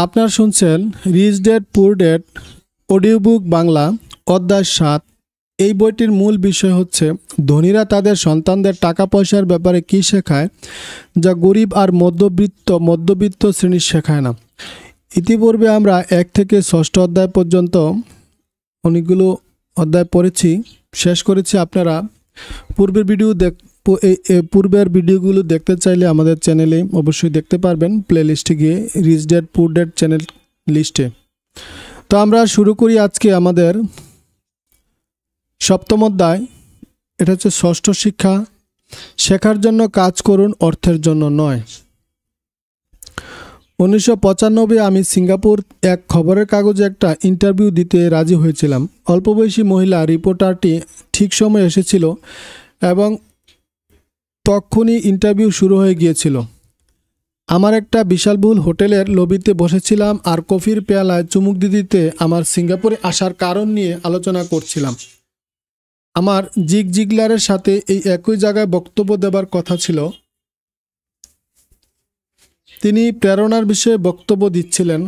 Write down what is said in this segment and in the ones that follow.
আপনারা শুনছেন rich dad পুর ড্যাড অডিও বুক বাংলা অধ্যায় ৭। এই বইটির মূল বিষয় হচ্ছে ধনীরা তাদের সন্তানদের টাকা পয়সার ব্যাপারে কী শেখায় যা গরিব আর মধ্যবিত্ত শ্রেণী শেখায় না। ইতিপূর্বে আমরা ১ থেকে ৬ষ্ঠ অধ্যায় পর্যন্ত অনেকগুলো অধ্যায় পড়েছি, শেষ করেছি। আপনারা পূর্বের ভিডিওগুলো দেখতে চাইলে আমাদের চ্যানেলে অবশ্যই দেখতে পারবেন, প্লে লিস্টে গিয়ে রিচ ড্যাড পুর ড্যাড চ্যানেল লিস্টে। তো আমরা শুরু করি আজকে আমাদের ৭ম অধ্যায়। এটা হচ্ছে ষষ্ঠ শিক্ষা, শেখার জন্য কাজ করুন, অর্থের জন্য নয়। ১৯৯৫ আমি সিঙ্গাপুর এক খবরের কাগজে একটা ইন্টারভিউ দিতে রাজি হয়েছিলাম। অল্প বয়সী মহিলা রিপোর্টারটি ঠিক সময় এসেছিল এবং তখনই ইন্টারভিউ শুরু হয়ে গিয়েছিল। আমার একটা বিশাল বহুল হোটেলের লবিতে বসেছিলাম আর কফির পেয়ালায় চুমুক দিতে আমার সিঙ্গাপুরে আসার কারণ নিয়ে আলোচনা করছিলাম। আমার জিগ জিগলারের সাথে এই একই জায়গায় বক্তব্য দেবার কথা ছিল। তিনি প্রেরণার বিষয়ে বক্তব্য দিচ্ছিলেন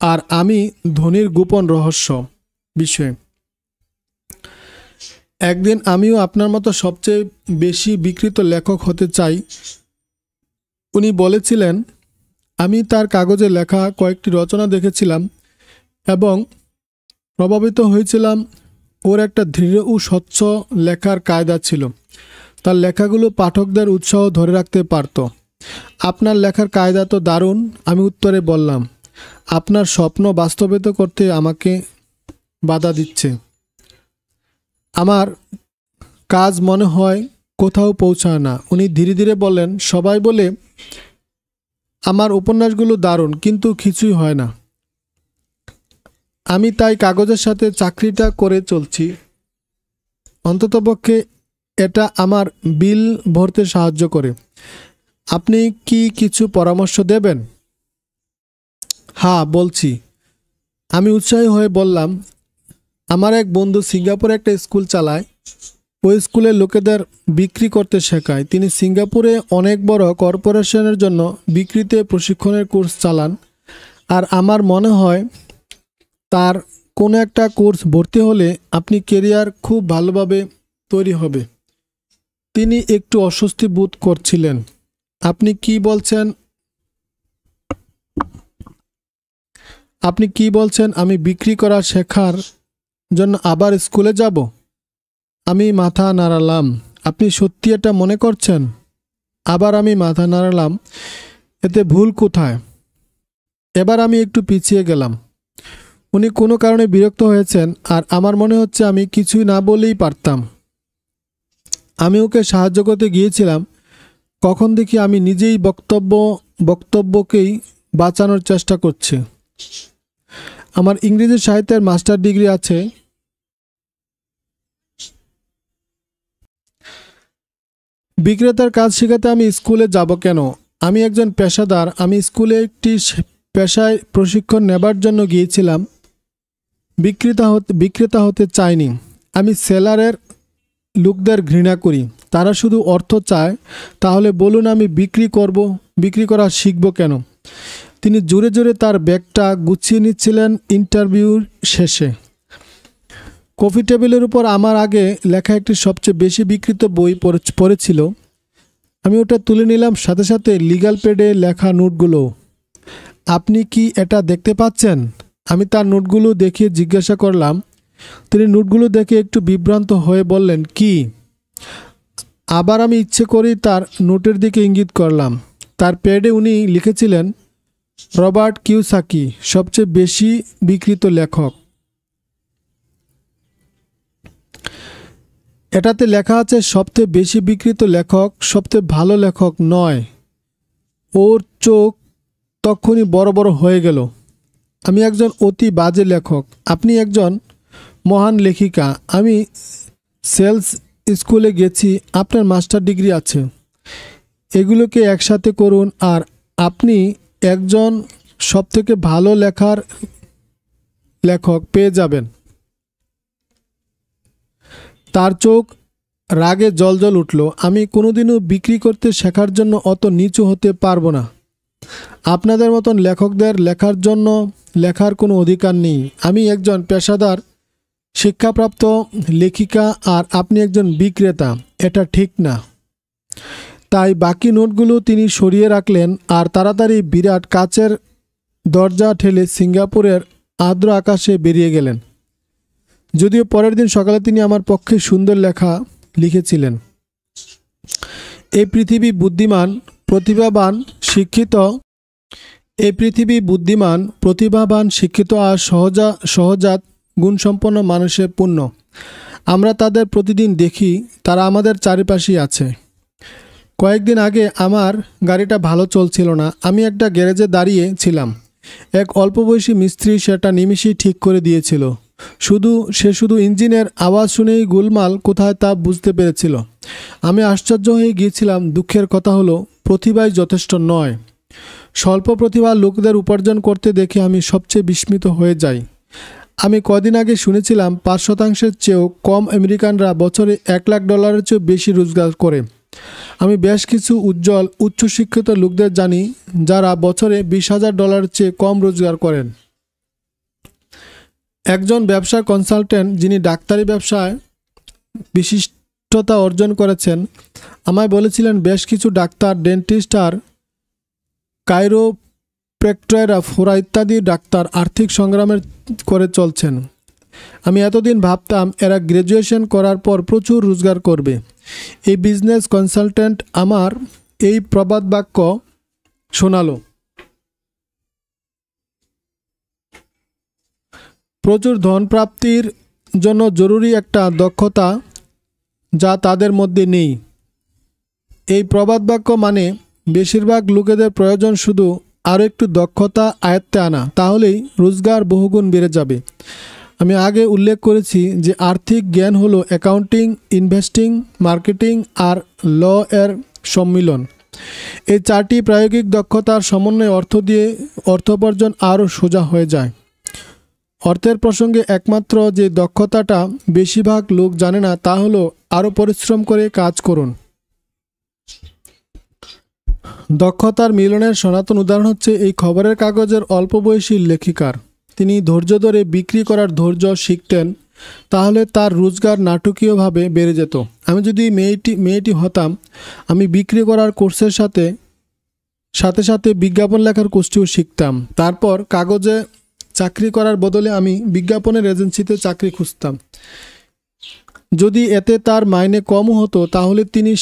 আর আমি ধনীর গোপন রহস্য বিষয়ে। একদিন আমিও আপনার মতো সবচেয়ে বেশি বিক্রিত লেখক হতে চাই, উনি বলেছিলেন। আমি তার কাগজে লেখা কয়েকটি রচনা দেখেছিলাম এবং প্রভাবিত হয়েছিলাম। ওর একটা দৃঢ় ও স্বচ্ছ লেখার কায়দা ছিল। তার লেখাগুলো পাঠকদের উৎসাহ ধরে রাখতে পারত। আপনার লেখার কায়দা তো দারুণ, আমি উত্তরে বললাম। আপনার স্বপ্ন বাস্তবায়িত করতে আমাকে বাধা দিচ্ছে। আমার কাজ মনে হয় কোথাও পৌঁছায় না। উনি ধীরে ধীরে বললেন, সবাই বলে আমার উপন্যাসগুলো দারুণ, কিন্তু কিছুই হয় না। আমি তাই কাগজের সাথে চাকরিটা করে চলছি। অন্ততপক্ষে এটা আমার বিল ভরতে সাহায্য করে। আপনি কি কিছু পরামর্শ দেবেন? হ্যাঁ, বলছি, আমি উৎসাহী হয়ে বললাম। আমার এক বন্ধু সিঙ্গাপুরে একটা স্কুল চালায়। ওই স্কুলের লোকেদের বিক্রি করতে শেখায়। তিনি সিঙ্গাপুরে অনেক বড় কর্পোরেশনের জন্য বিক্রিতে প্রশিক্ষণের কোর্স চালান। আর আমার মনে হয় তার কোনো একটা কোর্স ভর্তি হলে আপনি কেরিয়ার খুব ভালোভাবে তৈরি হবে। তিনি একটু অস্বস্তি বোধ করছিলেন। আপনি কি বলছেন আমি বিক্রি করা শেখার জন্য আবার স্কুলে যাব? আমি মাথা নাড়ালাম। আপনি সত্যি এটা মনে করছেন? আবার আমি মাথা নাড়ালাম। এতে ভুল কোথায়? এবার আমি একটু পিছিয়ে গেলাম। উনি কোনো কারণে বিরক্ত হয়েছেন আর আমার মনে হচ্ছে আমি কিছুই না বলেই পারতাম। আমি ওকে সাহায্য করতে গিয়েছিলাম। কখন দেখি আমি নিজেই বক্তব্যকেই বাঁচানোর চেষ্টা করছি। আমার ইংরেজি সাহিত্যের মাস্টার ডিগ্রি আছে। বিক্রেতার কাজ শেখাতে আমি স্কুলে যাব কেন? আমি একজন পেশাদার। আমি স্কুলে একটি পেশায় প্রশিক্ষণ নেবার জন্য গিয়েছিলাম। বিক্রেতা হতে চাইনি। আমি সেলারের লোকদের ঘৃণা করি। তারা শুধু অর্থ চায়। তাহলে বলুন আমি বিক্রি করা শিখব কেন? তিনি জোরে জোরে তার ব্যাগটা গুছিয়ে নিচ্ছিলেন। ইন্টারভিউর শেষে কফি টেবিলের উপর আমার আগে লেখা একটি সবচেয়ে বেশি বিক্রিত বই পড়েছিল। আমি ওটা তুলে নিলাম, সাথে সাথে লিগ্যাল প্যাডে লেখা নোটগুলো। আপনি কি এটা দেখতে পাচ্ছেন? আমি তার নোটগুলো দেখিয়ে জিজ্ঞাসা করলাম। তিনি নোটগুলো দেখে একটু বিভ্রান্ত হয়ে বললেন, কি? আবার আমি ইচ্ছে করেই তার নোটের দিকে ইঙ্গিত করলাম। তার প্যাডে উনি লিখেছিলেন, রবার্ট কিওসাকি সবচেয়ে বেশি বিক্রিত লেখক। এটাতে লেখা আছে সবচেয়ে বেশি বিক্রিত লেখক, সবচেয়ে ভালো লেখক নয়। ওর চোখ তখনই বড় বড় হয়ে গেল। আমি একজন অতি বাজে লেখক, আপনি একজন মহান লেখিকা। আমি সেলস স্কুলে গেছি, আপনার মাস্টার ডিগ্রি আছে। এগুলোকে একসাথে করুন আর আপনি একজন সবথেকে ভালো লেখক পেয়ে যাবেন। তার চোখ রাগে জ্বলজ্বল উঠল। আমি কোনোদিনও বিক্রি করতে শেখার জন্য অত নিচু হতে পারবো না। আপনাদের মতন লেখকদের লেখার জন্য লেখার কোনো অধিকার নেই। আমি একজন পেশাদার শিক্ষাপ্রাপ্ত লেখিকা আর আপনি একজন বিক্রেতা, এটা ঠিক না। তাই বাকি নোটগুলো তিনি সরিয়ে রাখলেন আর তাড়াতাড়ি বিরাট কাচের দরজা ঠেলে সিঙ্গাপুরের আর্দ্র আকাশে বেরিয়ে গেলেন। যদিও পরের দিন সকালে তিনি আমার পক্ষে সুন্দর লেখা লিখেছিলেন। এই পৃথিবী বুদ্ধিমান, প্রতিভাবান, শিক্ষিত আর সহজাত গুণসম্পন্ন মানুষের পূর্ণ। আমরা তাদের প্রতিদিন দেখি, তারা আমাদের চারিপাশেই আছে। কয়েকদিন আগে আমার গাড়িটা ভালো চলছিল না। আমি একটা গ্যারেজে দাঁড়িয়ে ছিলাম। এক অল্প বয়সী মিস্ত্রি সেটা নিমিষেই ঠিক করে দিয়েছিল। সে শুধু ইঞ্জিনের আওয়াজ শুনেই গোলমাল কোথায় তা বুঝতে পেরেছিল। আমি আশ্চর্য হয়ে গিয়েছিলাম। দুঃখের কথা হলো, প্রতিভাই যথেষ্ট নয়। স্বল্প প্রতিভার লোকদের উপার্জন করতে দেখে আমি সবচেয়ে বিস্মিত হয়ে যাই। আমি কদিন আগে শুনেছিলাম 5% চেয়েও কম আমেরিকানরা বছরে $1,00,000 চেয়েও বেশি রোজগার করে। আমি বেশ কিছু উজ্জ্বল উচ্চশিক্ষিত লোকদের জানি যারা বছরে $20,000 চেয়ে কম রোজগার করেন। একজন ব্যবসা কনসালটেন্ট যিনি ডাক্তারি ব্যবসায় বিশিষ্টতা অর্জন করেছেন আমায় বলেছিলেন, বেশ কিছু ডাক্তার, ডেন্টিস্ট আর কাইরোপ্র্যাক্টররা, ফোরা ইত্যাদি ডাক্তার আর্থিক সংগ্রামের করে চলছেন। আমি এতদিন ভাবতাম এরা গ্র্যাজুয়েশন করার পর প্রচুর রোজগার করবে। এই বিজনেস কনসালটেন্ট আমার এই প্রবাদ বাক্য শোনালো। প্রচুর ধন প্রাপ্তির জন্য জরুরি একটা দক্ষতা যা তাদের মধ্যে নেই। এই প্রবাদ বাক্য মানে বেশিরভাগ লোকেদের প্রয়োজন শুধু আরও একটু দক্ষতা আয়ত্তে আনা, তাহলেই রোজগার বহুগুণ বেড়ে যাবে। আমি আগে উল্লেখ করেছি যে আর্থিক জ্ঞান হলো অ্যাকাউন্টিং, ইনভেস্টিং, মার্কেটিং আর ল এর সম্মিলন। এই 4টি প্রায়োগিক দক্ষতার সমন্বয়ে অর্থ উপার্জন আরও সোজা হয়ে যায়। অর্থের প্রসঙ্গে একমাত্র যে দক্ষতাটা বেশিরভাগ লোক জানে না তা হলো আরও পরিশ্রম করে কাজ করুন। দক্ষতার মিলনের সনাতন উদাহরণ হচ্ছে এই খবরের কাগজের অল্প বয়সী লেখিকার। তিনি ধৈর্য ধরে বিক্রি করার ধৈর্য শিখতেন, তাহলে তার রোজগার নাটকীয়ভাবে বেড়ে যেত। আমি যদি মেয়েটি হতাম, আমি বিক্রি করার কোর্সের সাথে সাথে বিজ্ঞাপন লেখার কোর্সটিও শিখতাম। তারপর কাগজে চাকরি করার বদলে আমি বিজ্ঞাপনের এজেন্সিতে চাকরি খুঁজতাম। যদি এতে তার মাইনে কমও হতো, তাহলে তিনি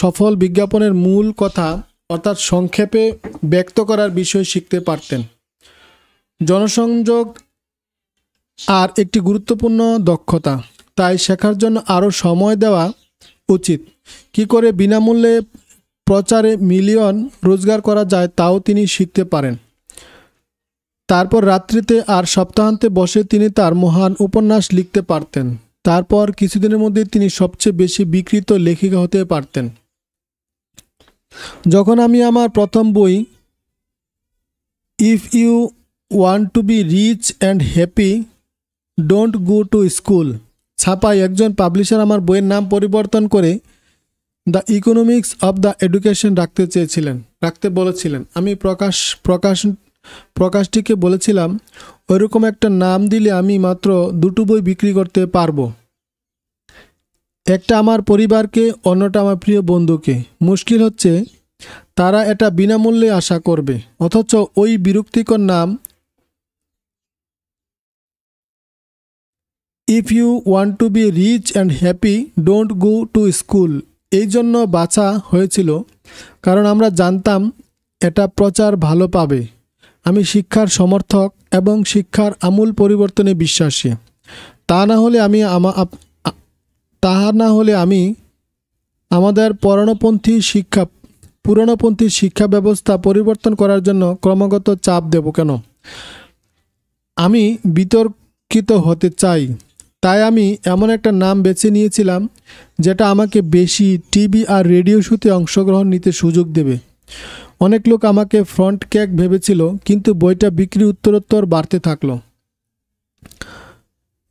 সফল বিজ্ঞাপনের মূল কথা অর্থাৎ সংক্ষেপে ব্যক্ত করার বিষয় শিখতে পারতেন। জনসংযোগ আর একটি গুরুত্বপূর্ণ দক্ষতা, তাই শেখার জন্য আরও সময় দেওয়া উচিত। কি করে বিনামূল্যে প্রচারে মিলিয়ন রোজগার করা যায় তাও তিনি শিখতে পারেন। তারপর রাত্রিতে আর সপ্তাহান্তে বসে তিনি তার মহান উপন্যাস লিখতে পারতেন। তারপর কিছুদিনের মধ্যে তিনি সবচেয়ে বেশি বিক্রিত লেখিকা হতে পারতেন। যখন আমি আমার প্রথম বই if you want to be rich and happy don't go to school ছাপাই, একজন পাবলিশার আমার বইয়ের নাম পরিবর্তন করে the economics of the education রাখতে বলেছিলেন। আমি প্রকাশটিকে বলেছিলাম, ওইরকম একটা নাম দিলে আমি মাত্র 2টো বই বিক্রি করতে পারবো। একটা আমার পরিবারকে, অন্যটা আমার প্রিয় বন্ধুকে। মুশকিল হচ্ছে তারা এটা বিনামূল্যে আশা করবে, অথচ ওই বিরক্তিকর নাম if you want to be rich and happy don't go to school এই জন্য বাছা হয়েছিল, কারণ আমরা জানতাম এটা প্রচার ভালো পাবে। আমি শিক্ষার সমর্থক এবং শিক্ষার আমূল পরিবর্তনে বিশ্বাসী। তা না হলে আমি আমাদের পুরনোপন্থী শিক্ষা ব্যবস্থা পরিবর্তন করার জন্য ক্রমাগত চাপ দেব কেন? আমি বিতর্কিত হতে চাই, তাই আমি এমন একটা নাম বেছে নিয়েছিলাম যেটা আমাকে বেশি টিভি আর রেডিও শোতে অংশগ্রহণ নিতে সুযোগ দেবে। অনেক লোক আমাকে ফ্রন্ট কেক ভেবেছিল, কিন্তু বইটা বিক্রি উত্তরোত্তর বাড়তে থাকলো।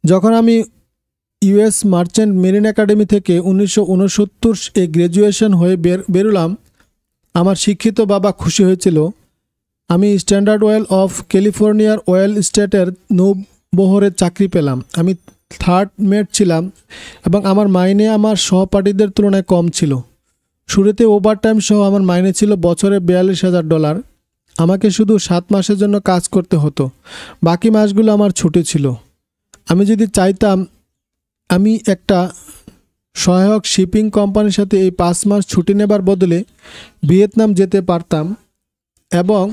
যখন আমি ইউএস মার্চেন্ট মেরিন একাডেমি থেকে 1969 গ্র্যাজুয়েশন হয়ে বেরোলাম, আমার শিক্ষিত বাবা খুশি হয়েছিল। আমি স্ট্যান্ডার্ড অয়েল অফ ক্যালিফোর্নিয়ার অয়েল স্টেটের নৌবহরে চাকরি পেলাম। আমি থার্ড মেট ছিলাম এবং আমার মাইনে আমার সহপাঠীদের তুলনায় কম ছিল। শুরুতে ওভারটাইম সহ আমার মাইনে ছিল বছরে $42,000। আমাকে শুধু 7 মাসের জন্য কাজ করতে হতো, বাকি মাসগুলো আমার ছুটি ছিল। আমি যদি চাইতাম আমি একটা সহায়ক শিপিং কোম্পানির সাথে এই 5 মাস ছুটি নেবার বদলে ভিয়েতনাম যেতে পারতাম এবং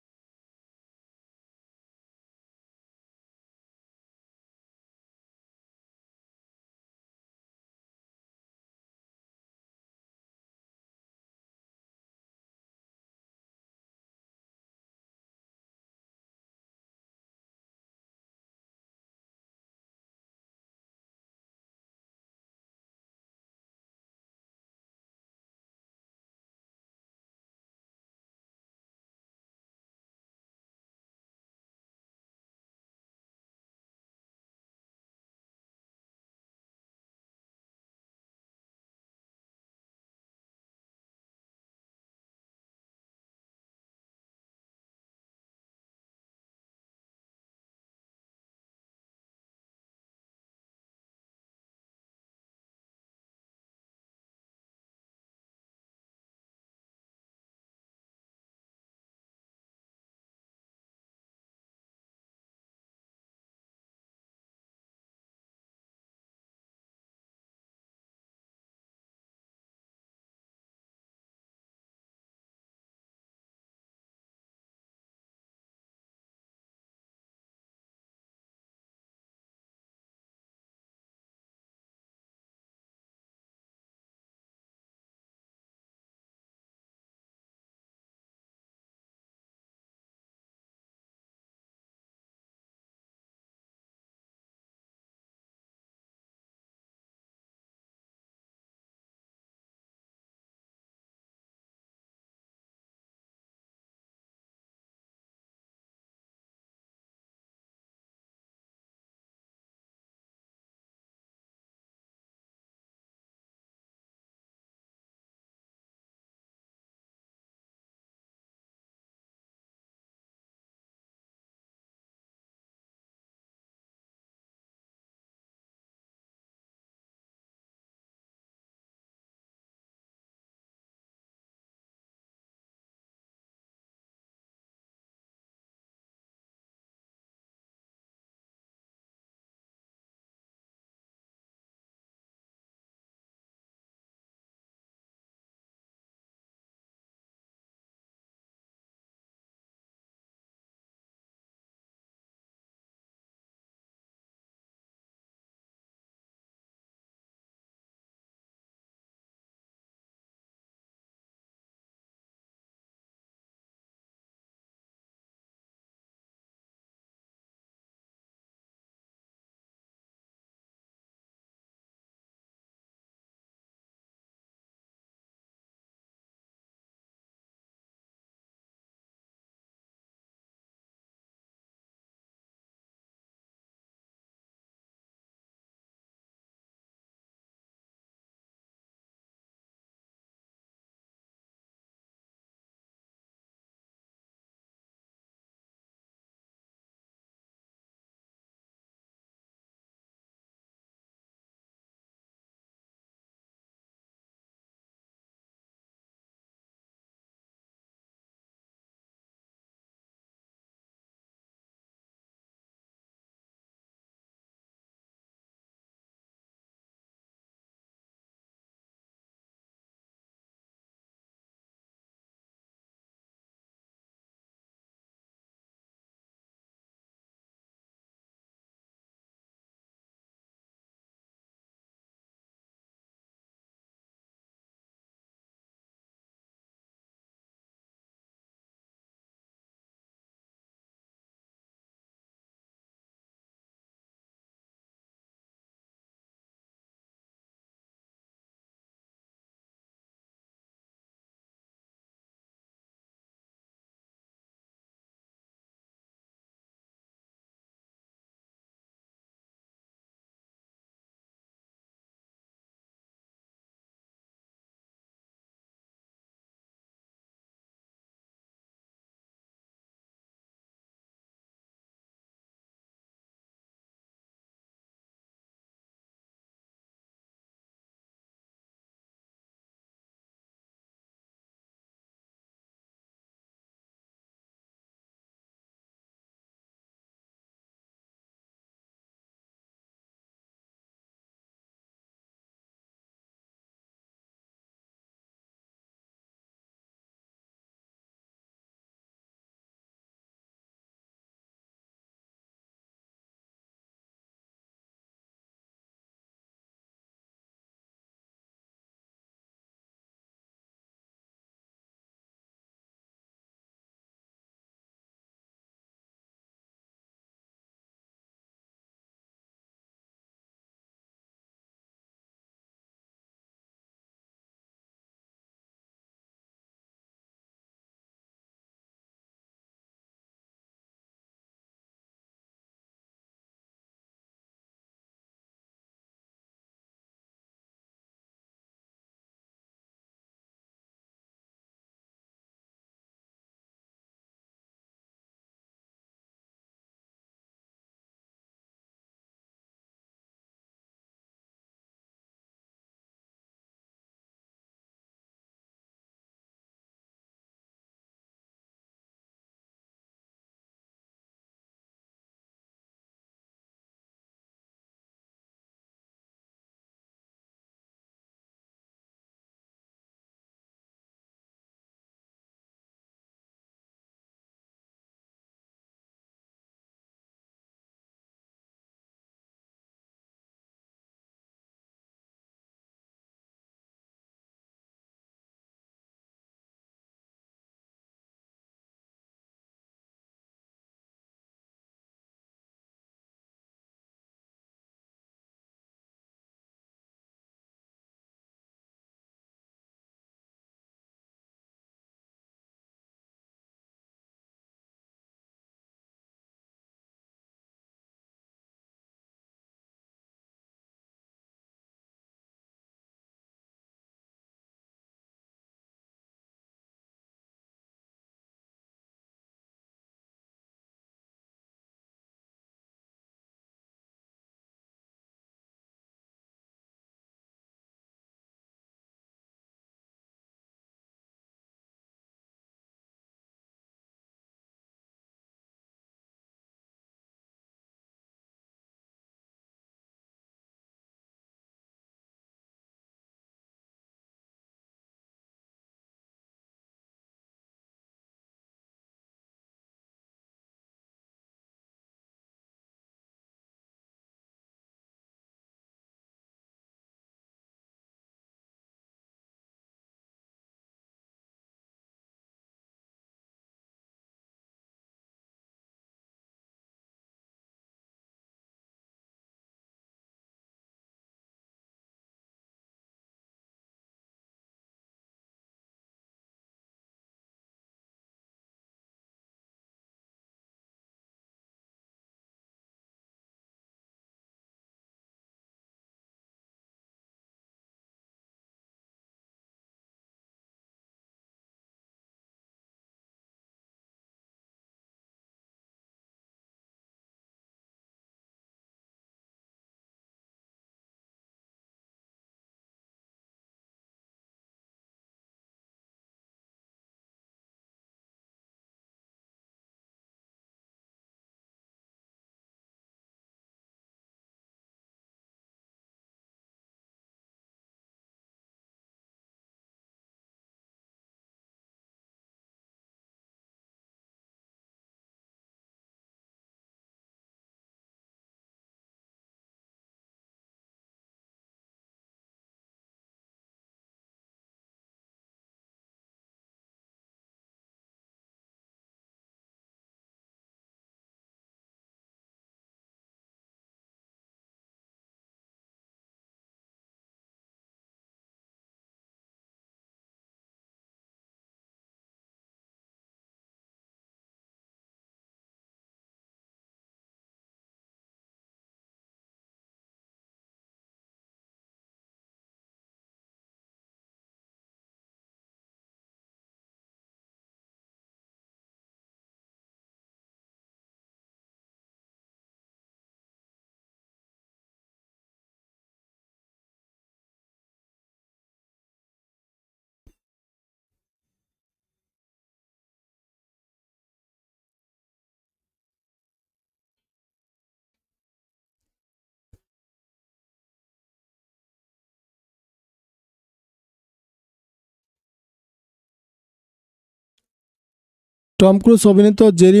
টম ক্রুজ অভিনীত জেরি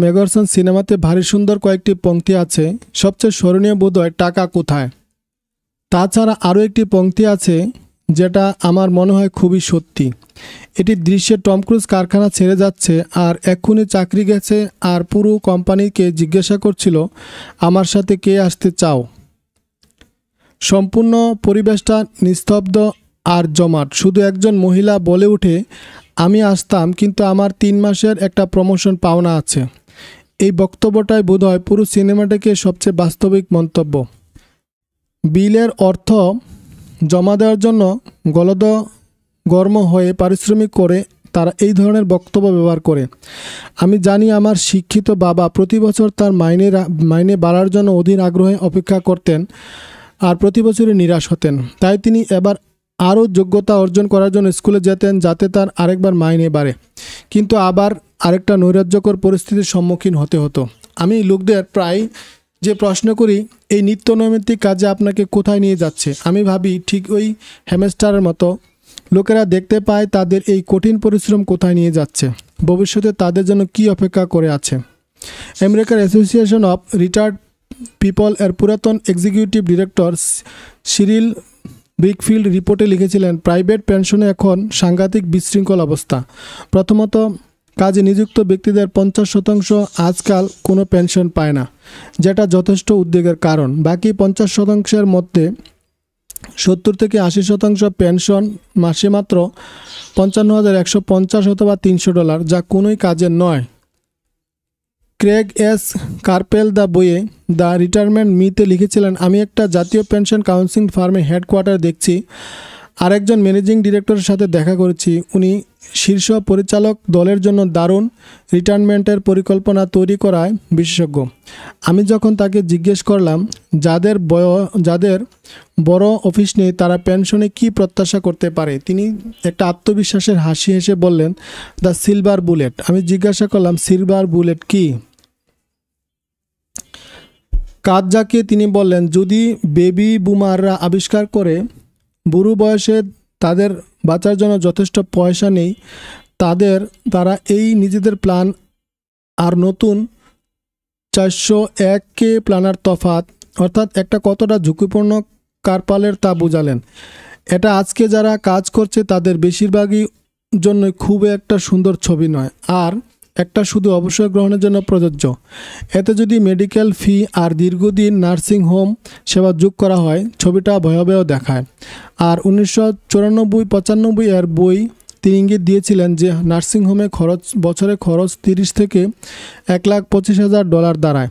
মেগারসন সিনেমাতে ভারী সুন্দর কয়েকটি পংক্তি আছে। সবচেয়ে স্মরণীয় বোধহয় টাকা কোথায়। তাছাড়া আরও একটি পংক্তি আছে যেটা আমার মনে হয় খুবই সত্যি। এটি দৃশ্যে টম ক্রুজ কারখানা ছেড়ে যাচ্ছে আর এক্ষুনি চাকরি গেছে আর পুরো কোম্পানিকে জিজ্ঞাসা করছিল আমার সাথে কে আসতে চাও। সম্পূর্ণ পরিবেশটা নিস্তব্ধ আর জমাট। শুধু একজন মহিলা বলে ওঠে, আমি আসতাম কিন্তু আমার 3 মাসের একটা প্রমোশন পাওনা আছে। এই বক্তব্যটাই বোধহয় পুরো সিনেমাটাকে সবচেয়ে বাস্তবিক মন্তব্য। বিলের অর্থ জমা দেওয়ার জন্য গলদঘর্ম হয়ে পারিশ্রমিক করে তারা এই ধরনের বক্তব্য ব্যবহার করে। আমি জানি আমার শিক্ষিত বাবা প্রতি বছর তার মাইনে বাড়ার জন্য অধীর আগ্রহে অপেক্ষা করতেন আর প্রতি বছরই নিরাশ হতেন। তাই তিনি এবার আরও যোগ্যতা অর্জন করার জন্য স্কুলে যেতেন যাতে তার আরেকবার মাইনে বাড়ে। কিন্তু আবার আরেকটা নৈরাজ্যকর পরিস্থিতির সম্মুখীন হতে হতো। আমি লোকদের প্রায় যে প্রশ্ন করি, এই নিত্য নৈমিত্তিক কাজে আপনাকে কোথায় নিয়ে যাচ্ছে? আমি ভাবি ঠিক ওই হ্যামস্টারের মতো। লোকেরা দেখতে পায় তাদের এই কঠিন পরিশ্রম কোথায় নিয়ে যাচ্ছে, ভবিষ্যতে তাদের জন্য কী অপেক্ষা করে আছে। আমেরিকার অ্যাসোসিয়েশন অফ রিটায়ার্ড পিপল এর পুরাতন এক্সিকিউটিভ ডিরেক্টর সিরিল ব্রিকফিল্ড রিপোর্টে লিখেছিলেন, প্রাইভেট পেনশনে এখন সাংঘাতিক বিশৃঙ্খল অবস্থা। প্রথমত, কাজে নিযুক্ত ব্যক্তিদের 50% আজকাল কোনো পেনশন পায় না, যেটা যথেষ্ট উদ্বেগের কারণ। বাকি 50%-এর মধ্যে 70 থেকে 80% পেনশন মাসে মাত্র $55,150 অথবা $300, যা কোনোই কাজের নয়। ক্রেগ এস কার্পেল দ্য বইয়ে দ্য রিটায়ারমেন্ট মিতে লিখেছিলেন, আমি একটা জাতীয় পেনশন কাউন্সিলিং ফার্মে হেডকোয়ার্টার দেখছি। আরেকজন ম্যানেজিং ডিরেক্টরের সাথে দেখা করেছি। উনি শীর্ষ পরিচালক দলের জন্য দারুণ রিটায়ারমেন্টের পরিকল্পনা তৈরি করায় বিশেষজ্ঞ। আমি যখন তাকে জিজ্ঞেস করলাম যাদের বড় অফিস নেই তারা পেনশনে কি প্রত্যাশা করতে পারে, তিনি একটা আত্মবিশ্বাসের হাসি হেসে বললেন, দ্য সিলভার বুলেট। আমি জিজ্ঞাসা করলাম, সিলভার বুলেট কি কাজ? যাকে তিনি বললেন, যদি বেবি বুমাররা আবিষ্কার করে বুড়ো বয়সে তাদের বাঁচার জন্য যথেষ্ট পয়সা নেই, তারা এই নিজেদের প্ল্যান আর নতুন 401কে প্ল্যানার তফাৎ, অর্থাৎ একটা কতটা ঝুঁকিপূর্ণ কারপালের তা বোঝালেন। এটা আজকে যারা কাজ করছে তাদের বেশিরভাগই জন্য খুব একটা সুন্দর ছবি নয়, আর একটা শুধু অবসর গ্রহণের জন্য প্রযোজ্য। এতে যদি মেডিকেল ফি আর দীর্ঘদিন নার্সিং হোম সেবা যোগ করা হয়, ছবিটা ভয়াবহ দেখায়। আর 1994-95 এর বই তিনি ইঙ্গিত দিয়েছিলেন যে নার্সিংহোমে বছরে খরচ 30 থেকে $1,25,000 দাঁড়ায়।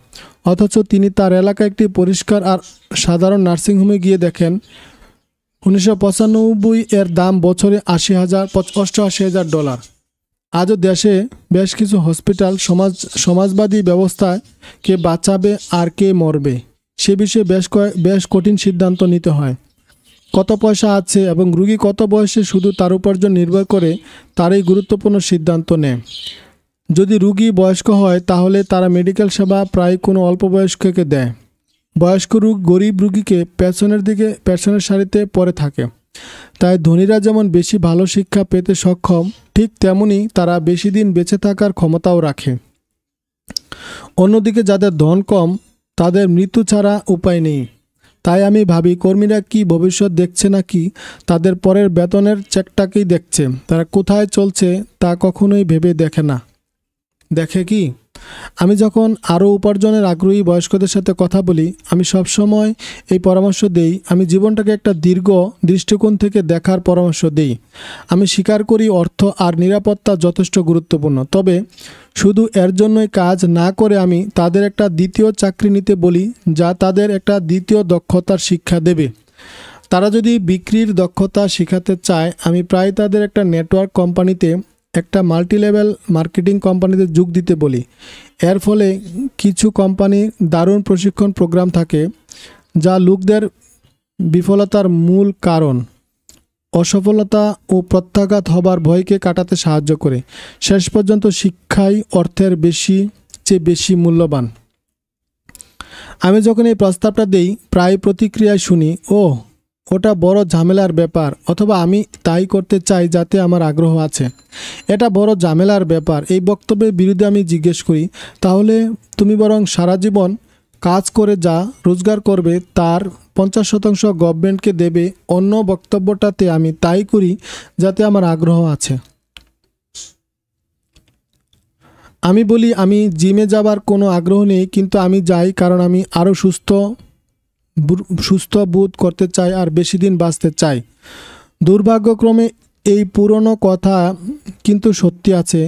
অথচ তিনি তার এলাকায় একটি পরিষ্কার আর সাধারণ নার্সিংহোমে গিয়ে দেখেন 1995 এর দাম বছরে $88,000। আজও দেশে বেশ কিছু হসপিটাল সমাজবাদী ব্যবস্থায় কে বাঁচাবে আর কে মরবে সে বিষয়ে বেশ কঠিন সিদ্ধান্ত নিতে হয়। কত পয়সা আছে এবং রুগী কত বয়সে শুধু তার উপার্জন নির্ভর করে তারই গুরুত্বপূর্ণ সিদ্ধান্ত নেয়। যদি রুগী বয়স্ক হয় তাহলে তারা মেডিকেল সেবা প্রায় কোনো অল্প বয়স্ককে দেয়। বয়স্ক গরিব রুগীকে পেছনের সারিতে পড়ে থাকে। তাই ধনীরা যেমন বেশি ভালো শিক্ষা পেতে সক্ষম, ঠিক তেমনি তারা বেশি দিন বেঁচে থাকার ক্ষমতাও রাখে। অন্যদিকে যাদের ধন কম তাদের মৃত্যু ছাড়া উপায় নেই। তাই আমি ভাবি কর্মীরা কি ভবিষ্যৎ দেখছে নাকি তাদের পরের বেতনের চেকটাকেই দেখছে? তারা কোথায় চলছে তা কখনোই ভেবে দেখে কি? আমি যখন আরও উপার্জনের আগ্রহী বয়স্কদের সাথে কথা বলি, আমি সবসময় এই পরামর্শ দেই, আমি জীবনটাকে একটা দীর্ঘ দৃষ্টিকোণ থেকে দেখার পরামর্শ দেই। আমি স্বীকার করি অর্থ আর নিরাপত্তা যথেষ্ট গুরুত্বপূর্ণ, তবে শুধু এর জন্যই কাজ না করে আমি তাদের একটা দ্বিতীয় চাকরি নিতে বলি যা তাদের একটা দ্বিতীয় দক্ষতার শিক্ষা দেবে। তারা যদি বিক্রির দক্ষতা শেখাতে চায়, আমি প্রায় তাদের একটা নেটওয়ার্ক কোম্পানিতে, একটা মাল্টিলেভেল মার্কেটিং কোম্পানিতে যোগ দিতে বলি। এর ফলে কিছু কোম্পানি দারুণ প্রশিক্ষণ প্রোগ্রাম থাকে যা লোকদের বিফলতার মূল কারণ, অসফলতা ও প্রত্যাঘাত হবার ভয়কে কাটাতে সাহায্য করে। শেষ পর্যন্ত শিক্ষাই অর্থের চেয়ে বেশি মূল্যবান। আমি যখন এই প্রস্তাবটা দেই প্রায় প্রতিক্রিয়ায় শুনি, ও ওটা বড় ঝামেলার ব্যাপার, অথবা আমি তাই করতে চাই যাতে আমার আগ্রহ আছে। এটা বড় ঝামেলার ব্যাপার। এই বক্তব্যের বিরুদ্ধে আমি জিজ্ঞেস করি, তাহলে তুমি বরং সারা জীবন কাজ করে যা রোজগার করবে তার 50% গভর্নমেন্টকে দেবে। অন্য বক্তব্যটাতে আমি তাই করি যাতে আমার আগ্রহ আছে। আমি বলি আমি জিমে যাবার কোনো আগ্রহ নেই, কিন্তু আমি যাই কারণ আমি আরও সুস্থ বোধ করতে চাই আর বেশি দিন বাঁচতে চাই। দুর্ভাগ্যক্রমে এই পুরনো কথা কিন্তু সত্যি আছে।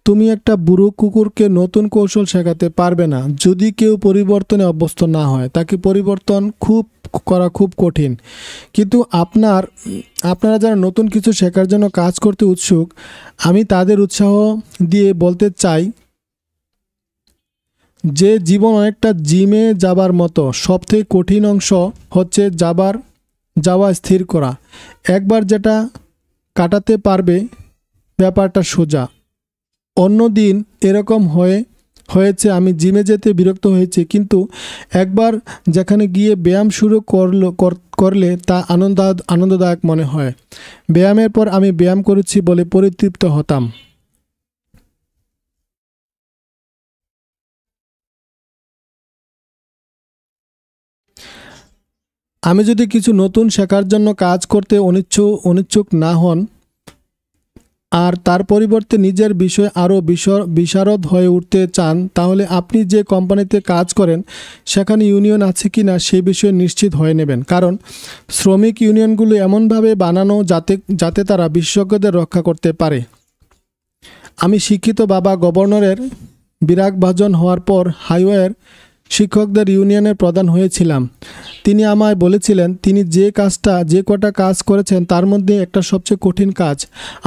তুমি একটা বুড়ো কুকুরকে নতুন কৌশল শেখাতে পারবে না। যদি কেউ পরিবর্তনে অভ্যস্ত না হয়, তাকে পরিবর্তন করা খুব কঠিন। কিন্তু আপনারা যারা নতুন কিছু শেখার জন্য কাজ করতে উৎসুক, আমি তাদের উৎসাহ দিয়ে বলতে চাই যে জীবন অনেকটা জিমে যাবার মতো। সবথেকে কঠিন অংশ হচ্ছে যাওয়া স্থির করা। একবার যেটা কাটাতে পারবে ব্যাপারটা সোজা। অন্য দিন এরকম হয়েছে আমি জিমে যেতে বিরক্ত হয়েছি, কিন্তু একবার যেখানে গিয়ে ব্যায়াম শুরু করলে তা আনন্দদায়ক মনে হয়। ব্যায়ামের পর আমি ব্যায়াম করেছি বলে পরিতৃপ্ত হতাম। আমি যদি কিছু নতুন শেখার জন্য কাজ করতে অনিচ্ছুক না হন আর তার পরিবর্তে নিজের বিষয়ে আরও বিশারদ হয়ে উঠতে চান, তাহলে আপনি যে কোম্পানিতে কাজ করেন সেখানে ইউনিয়ন আছে কি না সে বিষয়ে নিশ্চিত হয়ে নেবেন। কারণ শ্রমিক ইউনিয়নগুলো এমনভাবে বানানো যাতে তারা বিশেষজ্ঞদের রক্ষা করতে পারে। আমি শিক্ষিত বাবা গভর্নরের বিরাগভাজন হওয়ার পর হাইওয়ের শিক্ষকদের ইউনিয়নের প্রধান হয়েছিলাম। তিনি আমায় বলেছিলেন তিনি যে কটা কাজ করেছেন তার মধ্যে একটা সবচেয়ে কঠিন কাজ।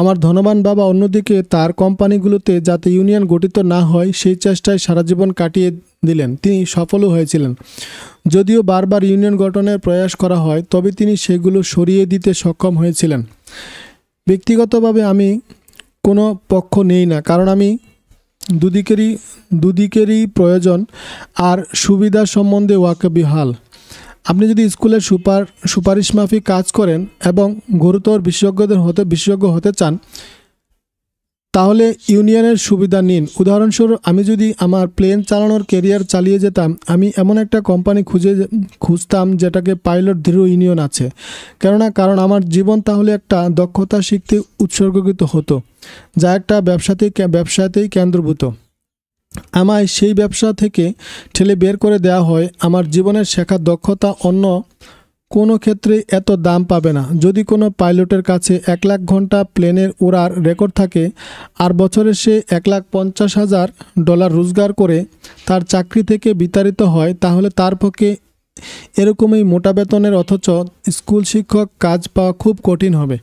আমার ধনবান বাবা অন্যদিকে তার কোম্পানিগুলোতে যাতে ইউনিয়ন গঠিত না হয় সেই চেষ্টায় সারা জীবন কাটিয়ে দিলেন। তিনি সফলও হয়েছিলেন। যদিও বারবার ইউনিয়ন গঠনের প্রয়াস করা হয়, তবে তিনি সেগুলো সরিয়ে দিতে সক্ষম হয়েছিলেন। ব্যক্তিগতভাবে আমি কোনো পক্ষ নেই না, কারণ আমি দুদিকেরই প্রয়োজন আর সুবিধা সম্বন্ধে ওয়াকিবহাল। আপনি যদি স্কুলের সুপারিশ মাফিক কাজ করেন এবং গুরুতর বিশেষজ্ঞ হতে চান, তাহলে ইউনিয়নের সুবিধা নিন। উদাহরণস্বরূপ, আমি যদি আমার প্লেন চালানোর ক্যারিয়ার চালিয়ে যেতাম, আমি এমন একটা কোম্পানি খুঁজতাম যেটাকে পাইলট দৃঢ় ইউনিয়ন আছে। কারণ আমার জীবন তাহলে একটা দক্ষতা শিখতে উৎসর্গিত হতো, যা একটা ব্যবসাতেই কেন্দ্রভূত। আমায় সেই ব্যবসা থেকে ঠেলে বের করে দেওয়া হয়। আমার জীবনের শেখা দক্ষতা অন্য কোনো ক্ষেত্রে এত দাম পাবে না। যদি কোনো পাইলটের কাছে 1 লাখ ঘন্টা প্লেনের ওড়ার রেকর্ড থাকে আর বছরে সে $1,50,000 রোজগার করে তার চাকরি থেকে বিতাড়িত হয়, তাহলে তার পক্ষে এরকমই মোটা বেতনের অথচ স্কুল শিক্ষক কাজ পাওয়া খুব কঠিন হবে।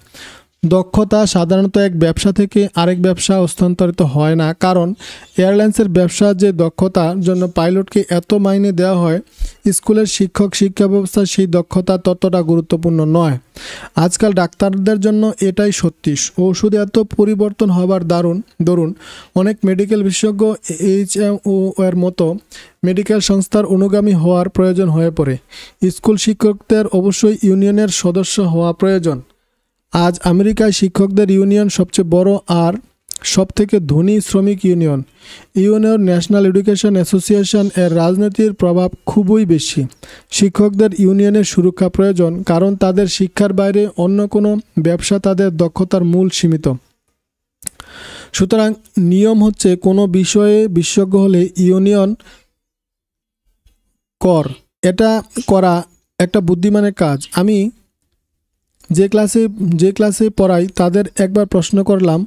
দক্ষতা সাধারণত এক ব্যবসা থেকে আরেক ব্যবসা হস্তান্তরিত হয় না, কারণ এয়ারলাইন্সের ব্যবসা যে দক্ষতার জন্য পাইলটকে এত মাইনে দেওয়া হয়, স্কুলের শিক্ষা ব্যবস্থায় সেই দক্ষতা ততটা গুরুত্বপূর্ণ নয়। আজকাল ডাক্তারদের জন্য এটাই সত্যি। ঔষধে এত পরিবর্তন হবার দরুন অনেক মেডিকেল বিশেষজ্ঞ HMO এর মতো মেডিকেল সংস্থার অনুগামী হওয়ার প্রয়োজন হয়ে পড়ে। স্কুল শিক্ষকদের অবশ্যই ইউনিয়নের সদস্য হওয়া প্রয়োজন। আজ আমেরিকায় শিক্ষকদের ইউনিয়ন সবচেয়ে বড় আর সবথেকে ধনী শ্রমিক ইউনিয়ন। ন্যাশনাল এডুকেশন অ্যাসোসিয়েশন এর রাজনীতির প্রভাব খুবই বেশি। শিক্ষকদের ইউনিয়নের সুরক্ষা প্রয়োজন, কারণ তাদের শিক্ষার বাইরে অন্য কোনো ব্যবসা তাদের দক্ষতার মূল সীমিত। সুতরাং নিয়ম হচ্ছে কোনো বিষয়ে বিশেষজ্ঞ হলে ইউনিয়ন এটা করা একটা বুদ্ধিমানের কাজ। আমি যে ক্লাসে পড়াই তাদের একবার প্রশ্ন করলাম,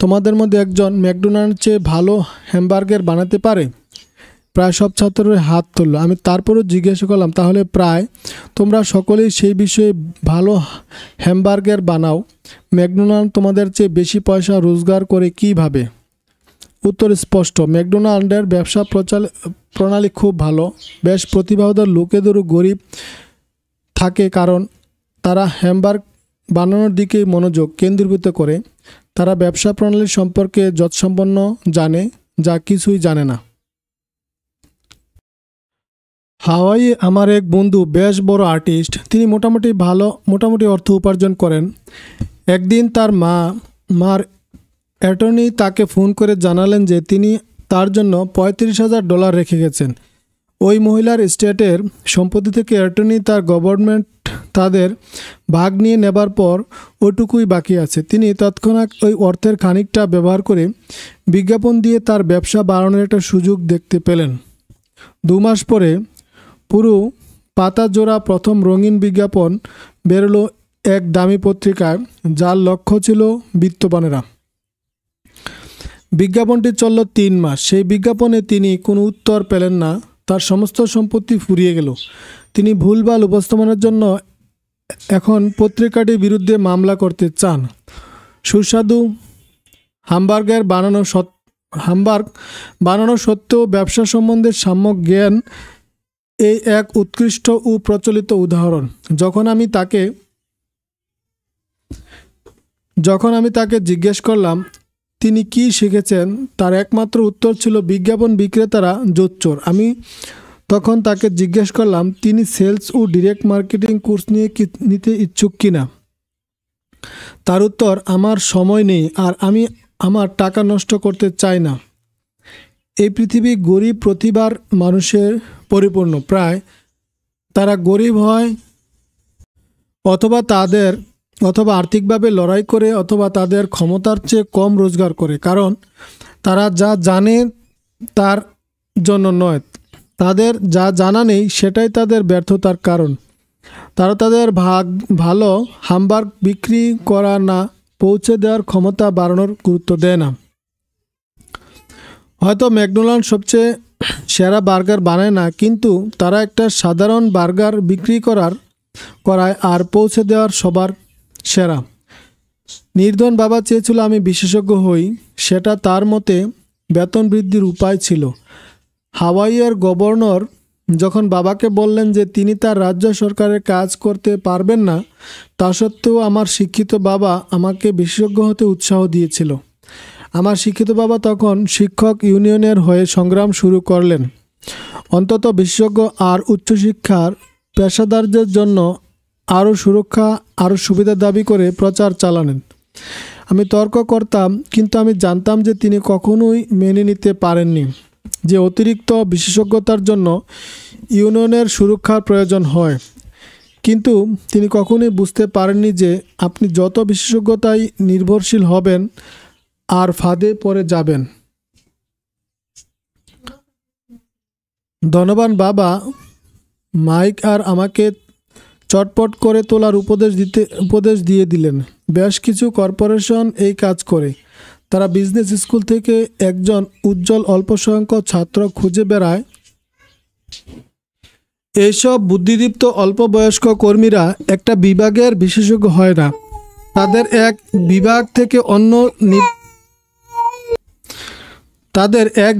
তোমাদের মধ্যে একজন ম্যাকডোনাল্ডের চেয়ে ভালো হ্যামবার্গার বানাতে পারে? প্রায় সব ছাত্ররা হাত তুলল। আমি তারপরও জিজ্ঞাসা করলাম, তাহলে তোমরা সকলেই সেই বিষয়ে ভালো হ্যামবার্গার বানাও, ম্যাকডোনাল্ড তোমাদের চেয়ে বেশি পয়সা রোজগার করে কীভাবে? উত্তর স্পষ্ট, ম্যাকডোনাল্ডের ব্যবসা প্রণালী খুব ভালো। বেশ প্রতিভাধর লোকেদেরও গরিব থাকে, কারণ তারা হ্যামবার্গ বানানোর দিকেই মনোযোগ কেন্দ্রীভূত করে। তারা ব্যবসা প্রণালী সম্পর্কে যৎসম্পন্ন জানে, যা কিছুই জানে না। হাওয়াইয়ে আমার এক বন্ধু বেশ বড় আর্টিস্ট। তিনি মোটামুটি অর্থ উপার্জন করেন। একদিন তার মার অ্যাটর্নি তাকে ফোন করে জানালেন যে তিনি তার জন্য $35,000 রেখে গেছেন। ওই মহিলার স্টেটের সম্পত্তি থেকে অ্যাটর্নি তার গভর্নমেন্ট তাদের ভাগ নিয়ে নেবার পর ওটুকুই বাকি আছে। তিনি তৎক্ষণাৎ ওই অর্থের খানিকটা ব্যবহার করে বিজ্ঞাপন দিয়ে তার ব্যবসা বাড়ানোর একটা সুযোগ দেখতে পেলেন। 2 মাস পরে পুরো পাতা জোড়া প্রথম রঙিন বিজ্ঞাপন বেরোলো এক দামি পত্রিকায়, যার লক্ষ্য ছিল বিত্তবানেরা। বিজ্ঞাপনটি চলল 3 মাস। সেই বিজ্ঞাপনে তিনি কোনো উত্তর পেলেন না। তার সমস্ত সম্পত্তি ফুরিয়ে গেল। তিনি ভুলভাল উপস্থাপনের জন্য এখন পত্রিকাটির বিরুদ্ধে মামলা করতে চান। সুস্বাদু হামবার্গ বানানো সত্ত্বেও ব্যবসা সম্বন্ধে সাম্যক জ্ঞান এই এক উৎকৃষ্ট ও প্রচলিত উদাহরণ। যখন আমি তাকে জিজ্ঞেস করলাম তিনি কি শিখেছেন, তার একমাত্র উত্তর ছিল বিজ্ঞাপন বিক্রেতারা জোচ্চোর। আমি তখন তাকে জিজ্ঞেস করলাম তিনি সেলস ও ডিরেক্ট মার্কেটিং কোর্স নিতে ইচ্ছুক কিনা। তার উত্তর, আমার সময় নেই আর আমি আমার টাকা নষ্ট করতে চাই না। এই পৃথিবী গরিব প্রতিভার মানুষের পরিপূর্ণ। প্রায় তারা গরিব হয় অথবা আর্থিকভাবে লড়াই করে অথবা তাদের ক্ষমতার চেয়ে কম রোজগার করে, কারণ তারা যা জানে তার জন্য নয়। তাদের যা জানা নেই সেটাই তাদের ব্যর্থতার কারণ। তারা তাদের ভালো হামবার্গ বিক্রি করা না পৌঁছে দেওয়ার ক্ষমতা বাড়ানোর গুরুত্ব দেয় না। হয়তো ম্যাকডোনাল্ড সবচেয়ে সেরা বার্গার বানায় না, কিন্তু তারা একটা সাধারণ বার্গার বিক্রি করায় আর পৌঁছে দেওয়ার সবার সেরা। নির্ধন বাবা চেয়েছিল আমি বিশেষজ্ঞ হই, সেটা তার মতে বেতন বৃদ্ধির উপায় ছিল। হাওয়াইয়ের গভর্নর যখন বাবাকে বললেন যে তিনি তার রাজ্য সরকারের কাজ করতে পারবেন না, তা সত্ত্বেও আমার শিক্ষিত বাবা আমাকে বিশেষজ্ঞ হতে উৎসাহ দিয়েছিল। আমার শিক্ষিত বাবা তখন শিক্ষক ইউনিয়নের হয়ে সংগ্রাম শুরু করলেন, অন্তত বিশেষজ্ঞ আর উচ্চশিক্ষার পেশাদারদের জন্য আরও সুরক্ষা আরও সুবিধা দাবি করে প্রচার চালালেন। আমি তর্ক করতাম, কিন্তু আমি জানতাম যে তিনি কখনোই মেনে নিতে পারেননি যে অতিরিক্ত বিশেষজ্ঞতার জন্য ইউনিয়নের সুরক্ষার প্রয়োজন হয়। কিন্তু তিনি কখনোই বুঝতে পারেননি যে আপনি যত বিশেষজ্ঞতায় নির্ভরশীল হবেন আর ফাঁদে পড়ে যাবেন। ধনবান বাবা মাইক আর আমাকে চটপট করে তোলার উপদেশ দিয়ে দিলেন। বেশ কিছু কর্পোরেশন এই কাজ করে। তারা বিজনেস স্কুল থেকে একজন উজ্জ্বল অল্প সংখ্যক ছাত্র খুঁজে বেড়ায়। এইসব বুদ্ধিদীপ্ত অল্প বয়স্ক কর্মীরা একটা বিভাগের বিশেষজ্ঞ হয় না। তাদের এক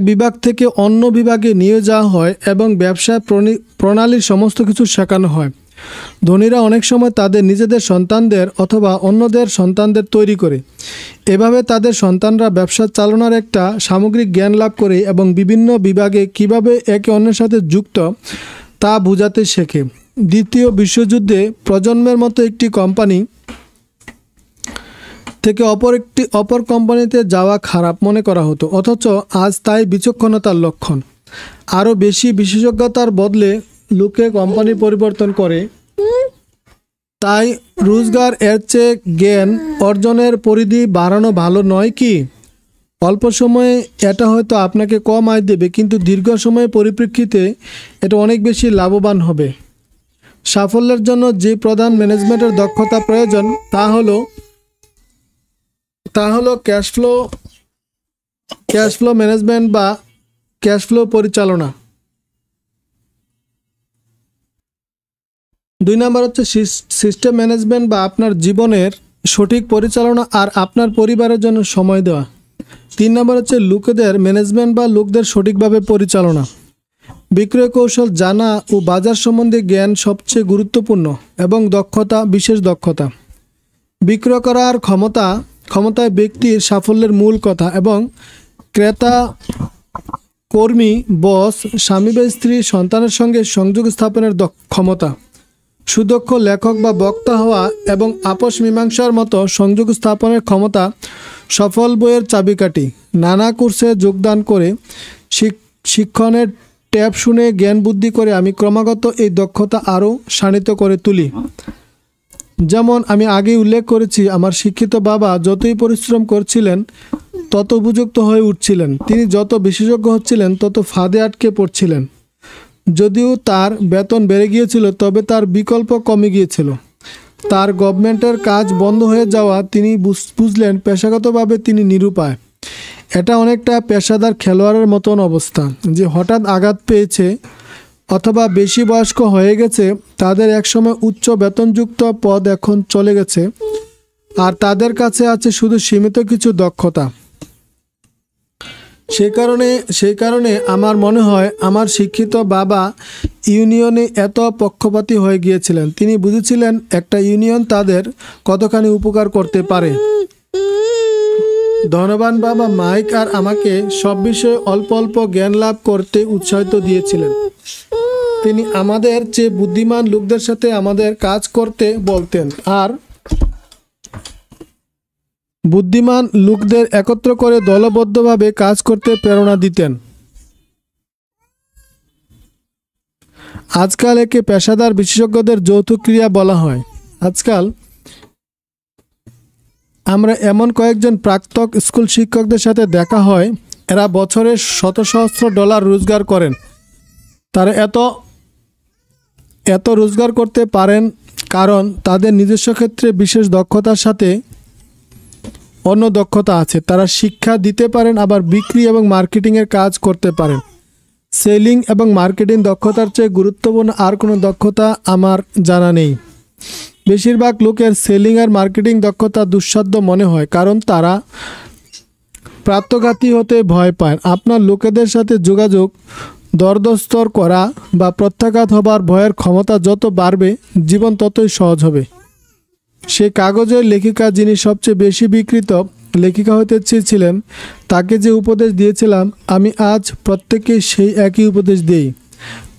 বিভাগ থেকে অন্য বিভাগে নিয়ে যাওয়া হয় এবং ব্যবসা প্রণালীর সমস্ত কিছু শেখানো হয়। ধনীরা অনেক সময় তাদের নিজেদের সন্তানদের অথবা অন্যদের সন্তানদের তৈরি করে। এভাবে তাদের সন্তানরা ব্যবসা চালানোর একটা সামগ্রিক জ্ঞান লাভ করে এবং বিভিন্ন বিভাগে কিভাবে একে অন্যের সাথে যুক্ত তা বোঝাতে শেখে। দ্বিতীয় বিশ্বযুদ্ধে প্রজন্মের মতো একটি কোম্পানি থেকে অপর কোম্পানিতে যাওয়া খারাপ মনে করা হতো, অথচ আজ তাই বিচক্ষণতার লক্ষণ। আরও বেশি বিশেষজ্ঞতার বদলে লোকে কোম্পানি পরিবর্তন করে। তাই রোজগার এর চেয়ে জ্ঞান অর্জনের পরিধি বাড়ানো ভালো নয় কি? অল্প সময়ে এটা হয়তো আপনাকে কম আয় দেবে, কিন্তু দীর্ঘ সময়ের পরিপ্রেক্ষিতে এটা অনেক বেশি লাভবান হবে। সাফল্যের জন্য যে প্রধান ম্যানেজমেন্টের দক্ষতা প্রয়োজন তা হলো ক্যাশফ্লো ম্যানেজমেন্ট বা ক্যাশফ্লো পরিচালনা। 2 নম্বর হচ্ছে সিস্টেম ম্যানেজমেন্ট বা আপনার জীবনের সঠিক পরিচালনা আর আপনার পরিবারের জন্য সময় দেওয়া। 3 নম্বর হচ্ছে লোকদের ম্যানেজমেন্ট বা লোকদের সঠিকভাবে পরিচালনা। বিক্রয় কৌশল জানা ও বাজার সম্বন্ধে জ্ঞান সবচেয়ে গুরুত্বপূর্ণ এবং বিশেষ দক্ষতা। বিক্রয় করার ক্ষমতায় ব্যক্তির সাফল্যের মূল কথা এবং কর্মী, বস, স্বামী বা স্ত্রী, সন্তানের সঙ্গে সংযোগ স্থাপনের ক্ষমতা, সুদক্ষ লেখক বা বক্তা হওয়া এবং আপোষ মীমাংসার মতো সংযোগ স্থাপনের ক্ষমতা সফল বইয়ের চাবিকাঠি। নানা কোর্সে যোগদান করে শিক্ষণের ট্যাপ শুনে জ্ঞান বুদ্ধি করে আমি ক্রমাগত এই দক্ষতা আরও শানিত করে তুলি। যেমন আমি আগেই উল্লেখ করেছি, আমার শিক্ষিত বাবা যতই পরিশ্রম করছিলেন তত উপযুক্ত হয়ে উঠছিলেন। তিনি যত বিশেষজ্ঞ হচ্ছিলেন তত ফাঁদে আটকে পড়ছিলেন। যদিও তার বেতন বেড়ে গিয়েছিল তবে তার বিকল্প কমে গিয়েছিল। তার গভর্নমেন্টের কাজ বন্ধ হয়ে যাওয়া তিনি বুঝলেন পেশাগতভাবে তিনি নিরুপায়। এটা অনেকটা পেশাদার খেলোয়াড়ের মতন অবস্থা, যে হঠাৎ আঘাত পেয়েছে অথবা বেশি বয়স্ক হয়ে গেছে। তাদের একসময় উচ্চ বেতনযুক্ত পদ এখন চলে গেছে আর তাদের কাছে আছে শুধু সীমিত কিছু দক্ষতা। সেই কারণে আমার মনে হয় আমার শিক্ষিত বাবা ইউনিয়নে এত পক্ষপাতী হয়ে গিয়েছিলেন। তিনি বুঝেছিলেন একটা ইউনিয়ন তাদের কতখানি উপকার করতে পারে। ধনবান বাবা মাইক আর আমাকে সব বিষয়ে অল্প অল্প জ্ঞান লাভ করতে উৎসাহিত দিয়েছিলেন। তিনি আমাদের চেয়ে বুদ্ধিমান লোকদের সাথে আমাদের কাজ করতে বলতেন আর বুদ্ধিমান লোকদের একত্র করে দলবদ্ধভাবে কাজ করতে প্রেরণা দিতেন। আজকাল একে পেশাদার বিশেষজ্ঞদের যৌথ ক্রিয়া বলা হয়। আজকাল আমরা এমন কয়েকজন প্রাক্তন স্কুল শিক্ষকদের সাথে দেখা হয়, এরা বছরে শত সহস্র ডলার রোজগার করেন। তারা এত রোজগার করতে পারেন কারণ তাদের নিজস্ব ক্ষেত্রে বিশেষ দক্ষতার সাথে অন্য দক্ষতা আছে। তারা শিক্ষা দিতে পারেন, আবার বিক্রি এবং মার্কেটিংয়ের কাজ করতে পারেন। সেলিং এবং মার্কেটিং দক্ষতার চেয়ে গুরুত্বপূর্ণ আর কোনো দক্ষতা আমার জানা নেই। বেশিরভাগ লোকের সেলিং আর মার্কেটিং দক্ষতা দুঃসাধ্য মনে হয় কারণ তারা প্রাত্যঘাতী হতে ভয় পায়। আপনার লোকেদের সাথে যোগাযোগ, দরদস্তর করা বা প্রত্যাঘাত হবার ভয়ের ক্ষমতা যত বাড়বে জীবন ততই সহজ হবে। সে কাগজের লেখিকা যিনি সবচেয়ে বেশি বিকৃত লেখিকা হতে চেয়েছিলেন, তাকে যে উপদেশ দিয়েছিলাম আমি আজ প্রত্যেককে সেই একই উপদেশ দিই।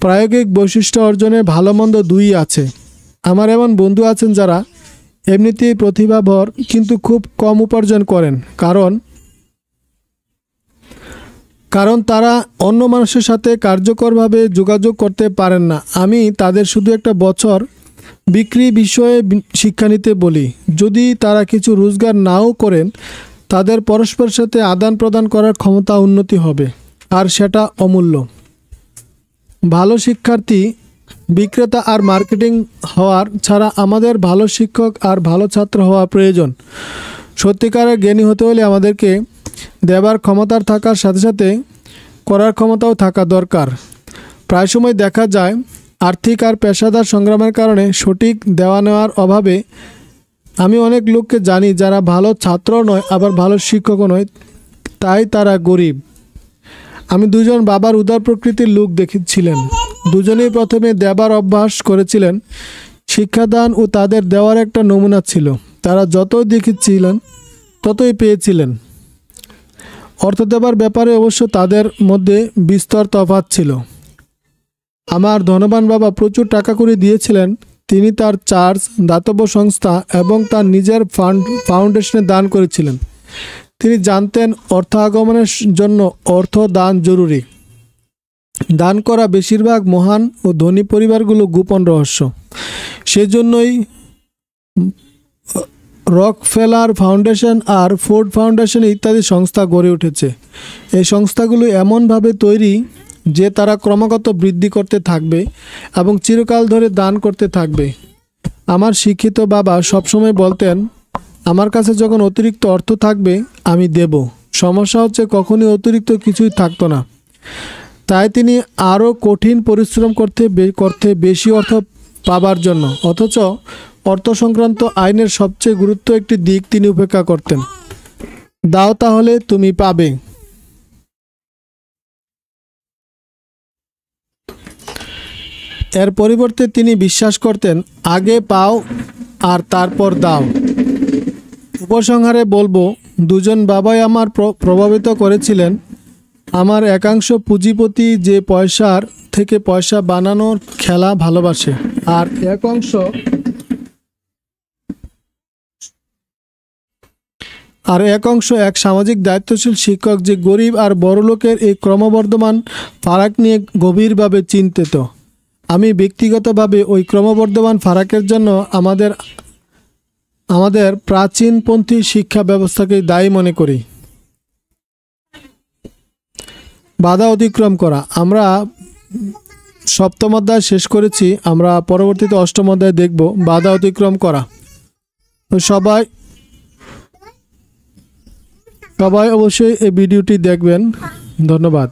প্রায়োগিক বৈশিষ্ট্য অর্জনের ভালো মন্দ দুই আছে। আমার এমন বন্ধু আছেন যারা এমনিতেই প্রতিভাভর কিন্তু খুব কম উপার্জন করেন কারণ তারা অন্য মানুষের সাথে কার্যকরভাবে যোগাযোগ করতে পারেন না। আমি তাদের শুধু একটা বছর বিক্রি বিষয়ে শিক্ষা নিতে বলি। যদি তারা কিছু রোজগার নাও করেন, তাদের পরস্পরের সাথে আদান প্রদান করার ক্ষমতা উন্নতি হবে, আর সেটা অমূল্য। ভালো শিক্ষার্থী, বিক্রেতা আর মার্কেটিং হওয়ার ছাড়া আমাদের ভালো শিক্ষক আর ভালো ছাত্র হওয়া প্রয়োজন। সত্যিকারের জ্ঞানী হতে হলে আমাদেরকে দেবার ক্ষমতার থাকার সাথে সাথে করার ক্ষমতাও থাকা দরকার। প্রায় সময় দেখা যায় আর্থিক আর পেশাদার সংগ্রামের কারণে সঠিক দেওয়া নেওয়ার অভাবে আমি অনেক লোককে জানি যারা ভালো ছাত্র নয় আবার ভালো শিক্ষকও নয়, তাই তারা গরিব। আমি দুজন বাবার উদার প্রকৃতির লোক দেখেছিলেন। দুজনেই প্রথমে দেবার অভ্যাস করেছিলেন। শিক্ষাদান ও তাদের দেওয়ার একটা নমুনা ছিল। তারা যতই দেখেছিলেন ততই পেয়েছিলেন। অর্থ দেবার ব্যাপারে অবশ্য তাদের মধ্যে বিস্তর তফাৎ ছিল। আমার ধনবান বাবা প্রচুর টাকা করে দিয়েছিলেন। তিনি তার চার্চ, দাতব্য সংস্থা এবং তার নিজের ফাউন্ডেশনে দান করেছিলেন। তিনি জানতেন অর্থ আগমনের জন্য অর্থ দান জরুরি। দান করা বেশিরভাগ মহান ও ধনী পরিবারগুলো গোপন রহস্য। সেজন্যই রকফেলার ফাউন্ডেশন আর ফোর্ড ফাউন্ডেশন ইত্যাদি সংস্থা গড়ে উঠেছে। এই সংস্থাগুলো এমনভাবে তৈরি যে তারা ক্রমাগত বৃদ্ধি করতে থাকবে এবং চিরকাল ধরে দান করতে থাকবে। আমার শিক্ষিত বাবা সবসময় বলতেন, আমার কাছে যখন অতিরিক্ত অর্থ থাকবে আমি দেব। সমস্যা হচ্ছে কখনই অতিরিক্ত কিছুই থাকতো না। তাই তিনি আরও কঠিন পরিশ্রম করতে বেশি অর্থ পাবার জন্য। অথচ অর্থ সংক্রান্ত আইনের সবচেয়ে গুরুত্ব একটি দিক তিনি উপেক্ষা করতেন। দাও তাহলে তুমি পাবে। এর পরিবর্তে তিনি বিশ্বাস করতেন, আগে পাও আর তারপর দাও। উপসংহারে বলবো, দুজন বাবাই আমার প্রভাবিত করেছিলেন আমার একাংশ পুঁজিপতি যে পয়সার থেকে পয়সা বানানোর খেলা ভালোবাসে, আর এক অংশ এক সামাজিক দায়িত্বশীল শিক্ষক যে গরিব আর বড়লোকের এই ক্রমবর্ধমান ফারাক নিয়ে গভীরভাবে চিন্তিত। আমি ব্যক্তিগতভাবে ওই ক্রমবর্ধমান ফারাকের জন্য আমাদের প্রাচীনপন্থী শিক্ষা ব্যবস্থাকে দায়ী মনে করি। বাধা অতিক্রম করা। আমরা সপ্তম অধ্যায় শেষ করেছি, আমরা পরবর্তীতে অষ্টম অধ্যায় দেখব বাধা অতিক্রম করা। তো সবাই অবশ্যই এই ভিডিওটি দেখবেন। ধন্যবাদ।